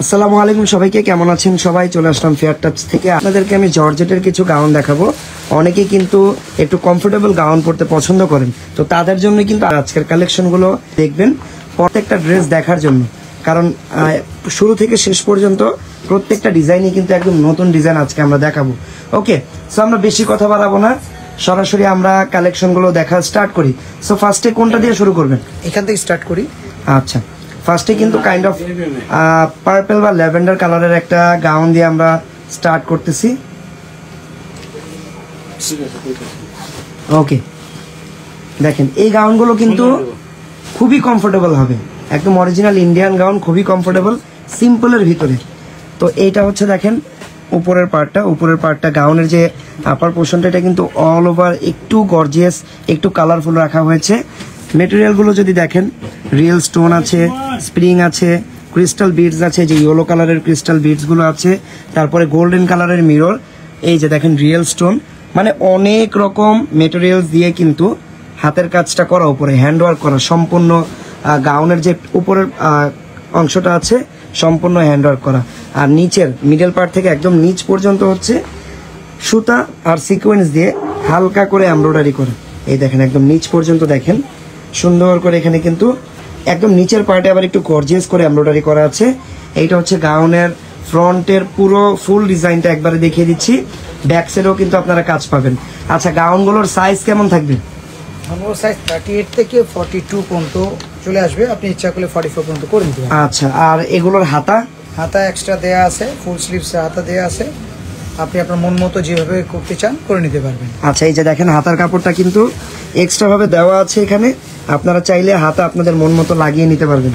আসসালামু আলাইকুম সবাইকে, কেমন আছেন সবাই? চলে আসলাম ফেয়ার টাচ থেকে। আপনাদেরকে আমি জর্জেটের কিছু গাউন দেখাবো। অনেকেই কিন্তু একটু কমফোর্টেবল গাউন পরতে পছন্দ করেন, তো তাদের জন্য কিন্তু আজকের কালেকশনগুলো দেখবেন প্রত্যেকটা ড্রেস দেখার জন্য, কারণ শুরু থেকে শেষ পর্যন্ত প্রত্যেকটা ডিজাইনই কিন্তু একদম নতুন ডিজাইন আজকে আমরা দেখাবো। ওকে, সো আমরা বেশি কথা বাড়াবো না, সরাসরি আমরা কালেকশনগুলো দেখা স্টার্ট করি। সো ফার্স্টে কোনটা দিয়ে শুরু করবেন? এখান থেকে স্টার্ট করি। আচ্ছা, ফার্স্টে কিন্তু কাইন্ড অফ পার্পল বা ল্যাভেন্ডার কালারের একটা গাউন দিয়ে আমরা স্টার্ট করতেছি। ওকে, দেখেন এই গাউনগুলো কিন্তু খুবই কমফোর্টেবল হবে, একদম অরিজিনাল ইন্ডিয়ান গাউন, খুবই কমফোর্টেবল, সিম্পলের ভিতরে। তো এইটা হচ্ছে দেখেন উপরের পার্টটা গাউনের যে আপার পোর্শনটা, এটা কিন্তু অল ওভার একটু গর্জিয়াস, একটু কালারফুল রাখা হয়েছে। মেটেরিয়ালগুলো যদি দেখেন, রিয়েল স্টোন আছে, স্প্রিং আছে, ক্রিস্টাল বিডস আছে, যে ইয়েলো কালারের ক্রিস্টাল বিডসগুলো আছে, তারপরে গোল্ডেন কালারের মিরর, এই যে দেখেন রিয়েল স্টোন, মানে অনেক রকম মেটেরিয়ালস দিয়ে কিন্তু হাতের কাজটা করা, উপরে হ্যান্ডওয়ার্ক করা, সম্পূর্ণ গাউনের যে উপরের অংশটা আছে সম্পূর্ণ হ্যান্ডওয়ার্ক করা, আর নিচের মিডল পার্ট থেকে একদম নিচ পর্যন্ত হচ্ছে সুতা আর সিকোয়েন্স দিয়ে হালকা করে এমব্রয়ডারি করে। এই দেখেন একদম নিচ পর্যন্ত দেখেন সুন্দর করে, এখানে কিন্তু একদম নিচের পার্টে আবার একটু গর্জিয়াস করে এমব্রয়ডারি করা আছে। এইটা হচ্ছে গাউনের ফ্রন্টের পুরো ফুল ডিজাইনটা একবারে দেখিয়ে দিচ্ছি, ব্যাক সাইডেও কিন্তু আপনারা কাজ পাবেন। আচ্ছা, গাউনগুলোর সাইজ কেমন থাকবে? গাউনগুলোর সাইজ 38 থেকে 42 পর্যন্ত চলে আসবে, আপনি ইচ্ছা করলে 44 পর্যন্ত করে নিতে পারেন। আচ্ছা, আর এগুলোর হাতা এক্সট্রা দেয়া আছে, ফুল স্লিভস হাতা দেয়া আছে, আপনি আপনার মন মতো যেভাবে করতে চান করে নিতে পারবেন। আচ্ছা, এই যে দেখেন হাতার কাপড়টা কিন্তু এক্সট্রা ভাবে দেওয়া আছে এখানে, আপনারা চাইলে হাতা আপনাদের মন মতো লাগিয়ে নিতে পারবেন।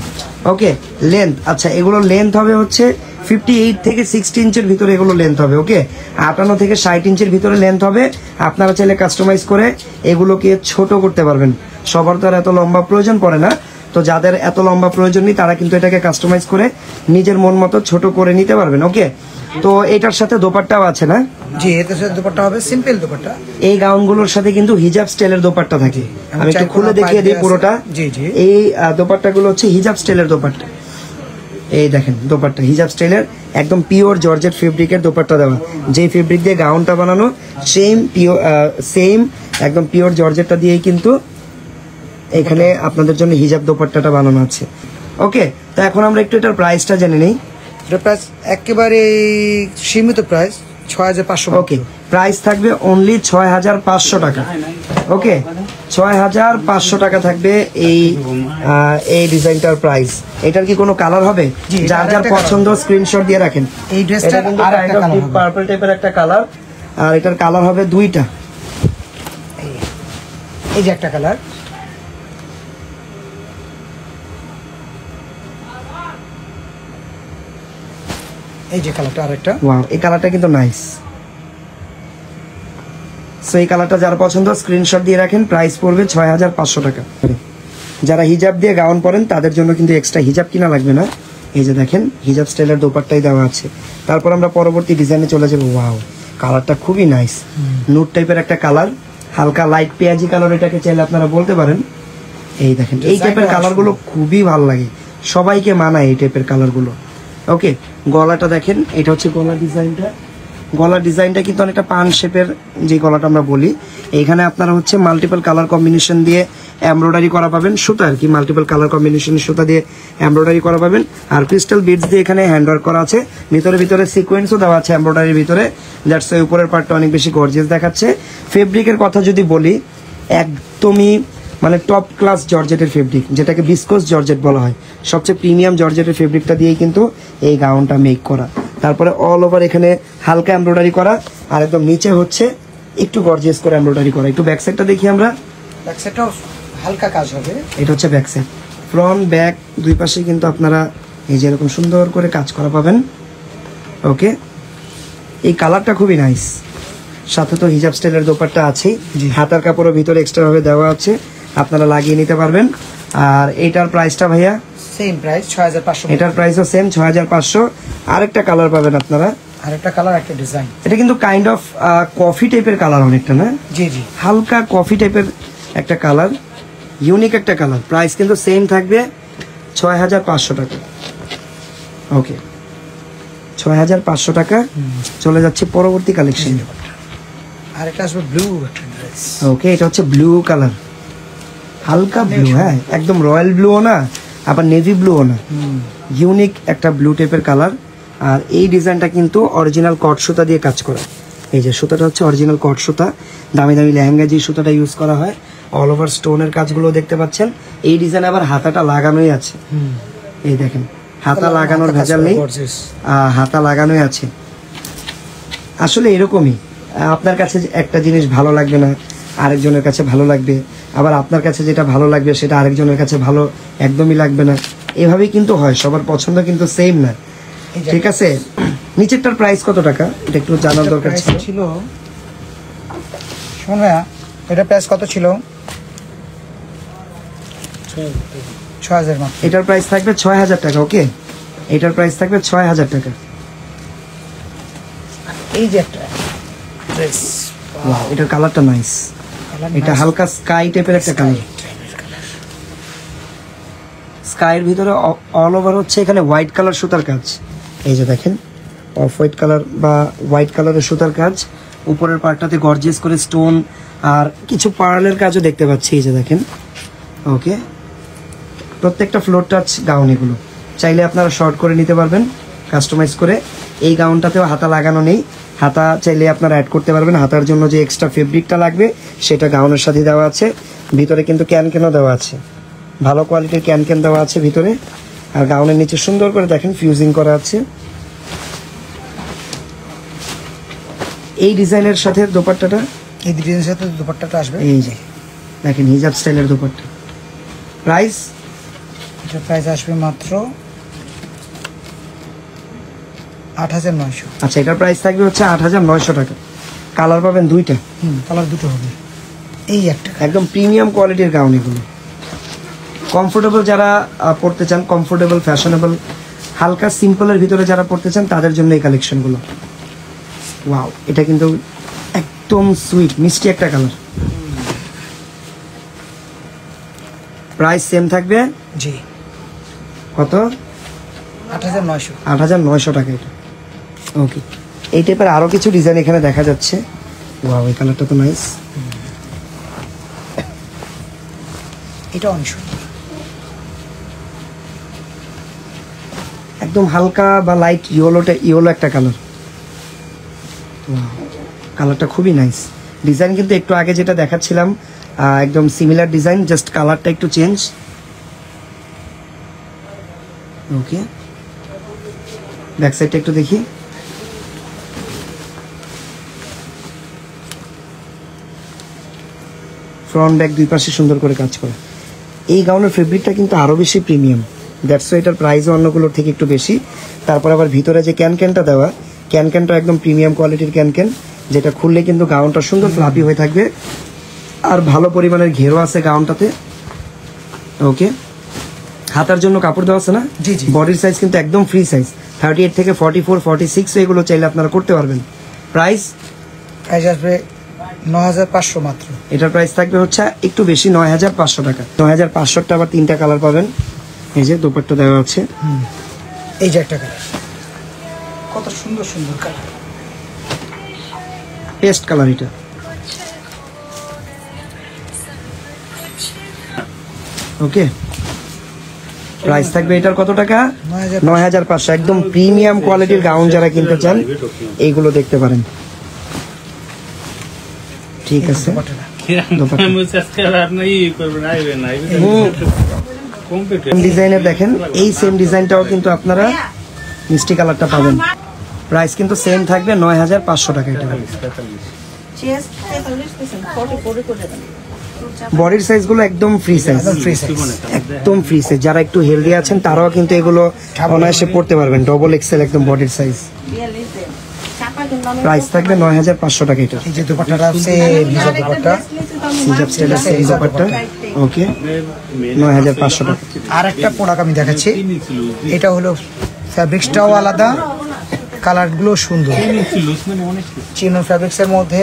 ওকে, লেন্থ, আচ্ছা এগুলো লেন্থ হবে হচ্ছে 58 থেকে 60 ইঞ্চের ভিতরে এগুলো লেন্থ হবে। ওকে, 58 থেকে 60 ইঞ্চের ভিতরে লেন্থ হবে। আপনারা চাইলে কাস্টমাইজ করে এগুলোকে ছোট করতে পারবেন। সবার তো আর এত লম্বা প্রয়োজন পড়ে না, তো যাদের এত লম্বা প্রয়োজন নেই তারা কিন্তু এটাকে কাস্টমাইজ করে নিজের মন মতো ছোট করে নিতে পারবেন। ওকে, তো এটার সাথে দোপাট্টাও আছে না? জি, এটার সাথে দোপাট্টা হবে সিম্পল দোপাট্টা। এই গাউনগুলোর সাথে কিন্তু হিজাব স্টাইলের দোপাট্টা থাকে, আমি একটু খুলে দেখিয়ে দিই পুরোটা। জি জি, এই দোপাট্টাগুলো হচ্ছে হিজাব স্টাইলের দোপাট্টা। এই দেখেন দোপাট্টা হিজাব স্টাইলের, একদম পিওর জর্জেট ফেব্রিকের দোপাট্টা দেওয়া, যে ফেব্রিক দিয়ে গাউনটা বানানো সেম একদম পিওর জর্জেটটা দিয়েই কিন্তু এখানে আপনাদের জন্য হিজাব দোপাট্টাটা বানানো আছে। ওকে, তো এখন আমরা একটু এটার প্রাইসটা জেনে নিই। এটার প্রাইস একেবারে সীমিত প্রাইস 6500। ওকে, প্রাইস থাকবে অনলি 6500 টাকা। ওকে, 6500 টাকা থাকবে এই ডিজাইনটার প্রাইস। এটার কি কোনো কালার হবে? যার যার পছন্দ স্ক্রিনশট দিয়ে রাখেন। এই ড্রেসটা কিন্তু আরেকটা কালার হবে, পার্পল টাইপের একটা কালার, আর এটার কালার হবে দুইটা। এই যে একটা কালার, এই যে কালারটা আরেকটা। ওয়াও, এই কালারটা কিন্তু নাইস। সো এই কালারটা যার পছন্দ স্ক্রিনশট দিয়ে রাখেন, প্রাইস পড়বে 6500 টাকা। যারা হিজাব দিয়ে গাউন পরেন তাদের জন্য কিন্তু এক্সট্রা হিজাব কিনা লাগবে না। এই যে দেখেন হিজাব স্টাইলের দোপাট্টাই দেওয়া আছে। তারপর আমরা পরবর্তী ডিজাইনে চলে যাবো। ওয়াও, কালারটা খুবই নাইস, নুট টাইপের একটা কালার, হালকা লাইট পেঁয়াজি কালার এটাকে চাইলে আপনারা বলতে পারেন। এই দেখেন এই টাইপের কালারগুলো খুবই ভালো লাগে, সবাইকে মানায় এই টাইপের কালারগুলো। ওকে, গলাটা দেখেন, এটা হচ্ছে গলার ডিজাইনটা কিন্তু অনেকটা পান শেপের, যে গলাটা আমরা বলি। এইখানে আপনারা হচ্ছে মাল্টিপল কালার কম্বিনেশন দিয়ে এমব্রয়ডারি করা পাবেন, সুতা আর কি, মাল্টিপল কালার কম্বিনেশনের সুতা দিয়ে এমব্রয়ডারি করা পাবেন, আর ক্রিস্টাল বিডস দিয়ে এখানে হ্যান্ডওয়ার্ক করা আছে। ভিতরে সিকোয়েন্সও দেওয়া আছে এমব্রয়ডারির ভিতরে, দ্যাটস ওয়াই উপরের পার্টটা অনেক বেশি গর্জিয়াস দেখাচ্ছে। ফেব্রিকের কথা যদি বলি, একদমই মানে টপ ক্লাস জর্জেটের ফেব্রিক, যেটাকে বিস্কোস জর্জেট বলা হয়, সবচেয়ে প্রিমিয়াম জর্জেটের ফেব্রিকটা দিয়েই কিন্তু এই গাউনটা মেক করা। তারপরে অল ওভার এখানে হালকা এমব্রয়ডারি করা, আর একদম নিচে হচ্ছে একটু গর্জিয়াস করে এমব্রয়ডারি করা। একটু ব্যাক সাইডটা দেখি আমরা। ব্যাক সাইডটাও হালকা কাজ হবে। এটা হচ্ছে ব্যাক সাইড, ফ্রন্ট ব্যাক দুই পাশে কিন্তু আপনারা এই যে এরকম সুন্দর করে কাজ করা পাবেন। ওকে, এই কালারটা খুবই নাইস, সাথে তো হিজাব স্টাইলের দোপাট্টা আছে, হাতার কাপড়ের ভিতরে এক্সট্রা ভাবে দেওয়া আছে, আপনারা লাগিয়ে নিতে পারবেন। আর এইটার প্রাইসটা ভাইয়া সেম প্রাইস 6500। এটার প্রাইসও সেম 6500। আরেকটা কালার পাবেন আপনারা, আরেকটা কালার, একটা ডিজাইন। এটা কিন্তু কাইন্ড অফ কফি টাইপের কালার অনেকটা, না? জি জি, হালকা কফি টাইপের একটা কালার, ইউনিক একটা কালার। প্রাইস কিন্তু সেম থাকবে 6500 টাকা। ওকে, 6,500 টাকা। চলে যাচ্ছে পরবর্তী কালেকশন। আর একটা আসবে ব্লু একটা ড্রেস। ওকে, এটা হচ্ছে ব্লু কালার, হালকা ব্লু, হ্যাঁ একদম রয়্যাল ব্লুও না আবার নেভি ব্লুও না, ইউনিক একটা ব্লু টাইপের কালার। আর এই ডিজাইনটা কিন্তু অরিজিনাল কট সুতা দিয়ে কাজ করা। এই যে সুতাটা হচ্ছে অরিজিনাল কট সুতা, দামি দামি লেহেঙ্গা যে সুতাটা ইউজ করা হয়, অল ওভার স্টোনের কাজগুলো দেখতে পাচ্ছেন। এই ডিজাইন আবার হাতাটা লাগানোই আছে, এই দেখেন হাতা লাগানোর ভেজাল নেই, হাতা লাগানোই আছে। আসলে এরকমই, আপনার কাছে একটা জিনিস ভালো লাগবে না, আরেকজনের কাছে ভালো লাগবে, আবার আপনার কাছে যেটা ভালো লাগবে সেটা আরেকজনের কাছে ভালো একদমই লাগবে না, এভাবেই কিন্তু হয়, সবার পছন্দ কিন্তু সেম না। ঠিক আছে, নিচেরটার প্রাইস কত টাকা এটা একটু জানার দরকার ছিল। শোন ভাইয়া, এটা প্রাইস কত ছিল? 6,000 মাত্র। এটার প্রাইস থাকবে 6,000 টাকা। ওকে, এটার প্রাইস থাকবে 6,000 টাকা। এই যে একটা ড্রেস, এটার কালারটা নাইস, এটা হালকা স্কাই টাইপের একটা কালার। স্কাইয়ের ভিতরে অল ওভার হচ্ছে এখানে হোয়াইট কালার সুতার কাজ। এই যে দেখেন অফ হোয়াইট কালার বা হোয়াইট কালারের সুতার কাজ, উপরের পার্টটাতে গর্জিয়াস করে স্টোন আর কিছু পার্লের কাজও দেখতে পাচ্ছি। এই যে দেখেন, ওকে, প্রত্যেকটা ফ্লোর টাচ গাউন, এগুলো চাইলে আপনারা শর্ট করে নিতে পারবেন কাস্টমাইজ করে। এই গাউনটাতেও হাতা লাগানো নেই, হাতা চাইলে আপনারা অ্যাড করতে পারবেন। হাতার জন্য যে এক্সট্রা ফেব্রিকটা লাগবে সেটা গাউনের সাথে দেওয়া আছে। ভিতরে কিন্তু ক্যানও দেওয়া আছে, ভালো কোয়ালিটির ক্যান দেওয়া আছে ভিতরে। আর গাউনের নিচে সুন্দর করে দেখেন ফিউজিং করা আছে। এই ডিজাইনের সাথে দোপাট্টাটা, এই ডিজাইনের সাথে দুপাট্টাটা আসবে। এই যে দেখেন হিজাব স্টাইলের দোপাট্টা। প্রাইস, এটার প্রাইস আসবে মাত্র 8,900। আচ্ছা, এটার প্রাইস থাকবে হচ্ছে 8,900 টাকা। কালার পাবেন দুইটা, কালার দুটো হবে। এই একটা একদম প্রিমিয়াম কোয়ালিটির গাউন এগুলো। কমফোর্টেবল যারা পড়তে চান, কমফোর্টেবল ফ্যাশনেবল হালকা সিম্পলের ভিতরে যারা পড়তে চান তাদের জন্য এই কালেকশনগুলো। ওয়াও, এটা কিন্তু একদম সুইট মিষ্টি একটা কালার। প্রাইস সেম থাকবে, জি কত? 8,900। 8,900 টাকা এটা। ওকে, এই টাইপের আরো কিছু ডিজাইন এখানে দেখা যাচ্ছে। ওয়াও, এই কালারটা তো নাইস। এটা অনেক সুন্দর, একদম হালকা বা লাইট ইয়েলো একটা কালার। কালারটা খুবই নাইস। ডিজাইন কিন্তু একটু আগে যেটা দেখাচ্ছিলাম একদম সিমিলার ডিজাইন, জাস্ট কালারটা একটু চেঞ্জ। ওকে, ব্যাক সাইডটা একটু দেখি। ফ্রন্ট ব্যাক দুই পাশে সুন্দর করে কাজ করা। এই গাউনের ফেব্রিকটা কিন্তু আরো বেশি প্রিমিয়াম, দ্যাটস ওয়াই এটার প্রাইসও অন্যগুলোর থেকে একটু বেশি। তারপর আবার ভিতরে যে ক্যানটা দেওয়া, ক্যানটা একদম প্রিমিয়াম কোয়ালিটির ক্যান, যেটা খুললে কিন্তু গাউনটা সুন্দর ফ্লাপি হয়ে থাকবে। আর ভালো পরিমাণের ঘেরও আছে গাউনটাতে। ওকে, হাতার জন্য কাপড় দেওয়া আছে না? জি জি। বডির সাইজ কিন্তু একদম ফ্রি সাইজ, 38 থেকে 44, 46 এগুলো চাইলে আপনারা করতে পারবেন। প্রাইস আসবে 9,500 মাত্র। এটার প্রাইস থাকবে হচ্ছে একটু বেশি, 9,500 টাকা। 9,500টা আবার 3টা কালার পাবেন। এই যে দোপাট্টা দেওয়া আছে। এই যে একটা কালার, কত সুন্দর সুন্দর কালার, পেস্ট কালার এটা। ওকে, প্রাইস থাকবে এটার কত টাকা? 9,500। একদম প্রিমিয়াম কোয়ালিটির গাউন যারা কিনতে চান এইগুলো দেখতে পারেন। ঠিক আছে, ডিজাইনের দেখেন এই সেম ডিজাইনটাও কিন্তু আপনারা মিষ্টি কালারটা পাবেন। প্রাইস কিন্তু সেম থাকবে 9,500 টাকা এটা। বডির সাইজ গুলো একদম ফ্রি সাইজ, একদম ফ্রি সাইজ। যারা একটু হেলদি আছেন তারাও কিন্তু এগুলো অনায়াসে পড়তে পারবেন। ডবল এক্সেল একদম বডির সাইজ। প্রাইস থাকবে 9,500 টাকা এটা। এই যে দুপাট্টাটা আছে হিজাব দুপাট্টা, হিজাব স্টাইলের সেই দুপাট্টা। ওকে, 9,500 টাকা। আর একটা প্রোডাক্ট আমি দেখাচ্ছি, এটা হলো ফ্যাব্রিক্সটাও আলাদা, কালারগুলো সুন্দর। চিনো ফ্যাব্রিক্সের মধ্যে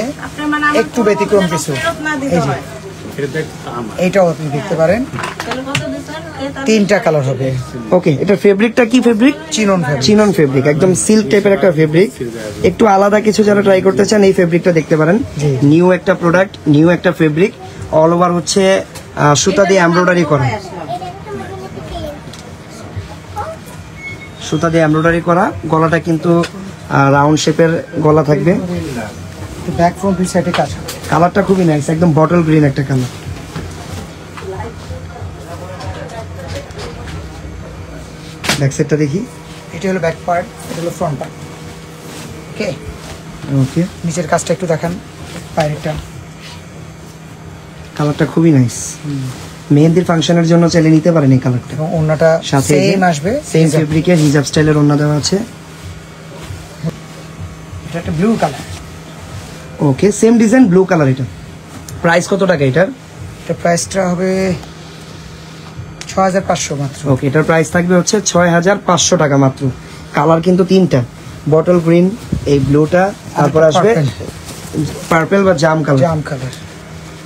একটু ব্যতিক্রম কিছু। এই যে এইটাও আপনি দেখতে পারেন, 3টা কালার হবে। ওকে, এটা ফেব্রিকটা কি fabric? Chinon fabric. Chinon fabric, একদম সিল্ক টাইপের একটা ফেব্রিক। একটু আলাদা কিছু যারা ট্রাই করতে চান এই ফেব্রিকটা দেখতে পারেন। জি। নিউ একটা প্রোডাক্ট, নিউ একটা ফেব্রিক, অল ওভার হচ্ছে সুতা দিয়ে এমব্রয়ডারি করা, সুতা দিয়ে এমব্রয়ডারি করা। গলাটা কিন্তু রাউন্ড শেপের গলা থাকবে। ব্যাক ফ্রন্ট দুই সাইডে কাজ হবে। কালারটা খুবই নাইস, একদম বটল গ্রিন একটা কালার। ব্যাক সাইডটা দেখি। এটা হলো ব্যাক পার্ট, এটা হলো ফ্রন্ট পার্ট। ওকে, ওকে, নিচের কাজটা একটু দেখান, বাইরেটা। কালারটা খুবই নাইস। মেহেন্দির ফাংশনের জন্য চাইলে নিতে পারেন এই কালারটা। এবং ওন্নাটা সাথে সেম আসবে, সেম ফেব্রিকের হিজাব স্টাইলের ওড়না দেওয়া আছে। এটা একটা ব্লু কালার। ওকে, সেম ডিজাইন, ব্লু কালার। এটা প্রাইস কত টাকা এটার? এটা প্রাইসটা হবে 6500 মাত্র। ওকে, এটার প্রাইস থাকবে হচ্ছে 6500 টাকা মাত্র। কালার কিন্তু 3টা, বটল গ্রিন, এই ব্লুটা, তারপর আসবে পার্পল বা জাম কালার। জাম কালার।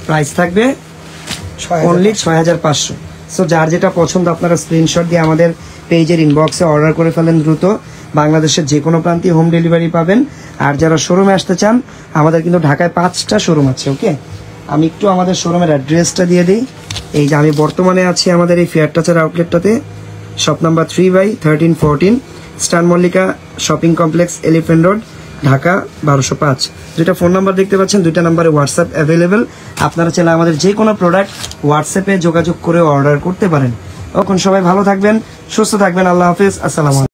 প্রাইস থাকবে অনলি 6500। সো যার যেটা পছন্দ আপনারা স্ক্রিনশট দিয়ে আমাদের পেজের ইনবক্সে অর্ডার করে ফেলেন দ্রুত। বাংলাদেশের যে কোনো প্রান্তে হোম ডেলিভারি পাবেন। আর যারা শোরুমে আসতে চান, আমাদের কিন্তু ঢাকায় 5টা শোরুম আছে। ওকে, আমি একটু আমাদের শোরুমের অ্যাড্রেসটা দিয়ে দিই। এই যে আমি বর্তমানে আছি আমাদের এই ফেয়ার টাচের আউটলেটটাতে, shop number 3/1314, star Mallika shopping complex, elephant road, Dhaka 1205। দুইটা ফোন নাম্বার দেখতে পাচ্ছেন, দুইটা নাম্বারে হোয়াটসঅ্যাপ অ্যাভেলেবেল। আপনারা চাইলে আমাদের যে কোনো প্রোডাক্ট হোয়াটসঅ্যাপে যোগাযোগ করে অর্ডার করতে পারেন। এখন সবাই ভালো থাকবেন, সুস্থ থাকবেন। আল্লাহ হাফেজ, আসসালামু আলাইকুম।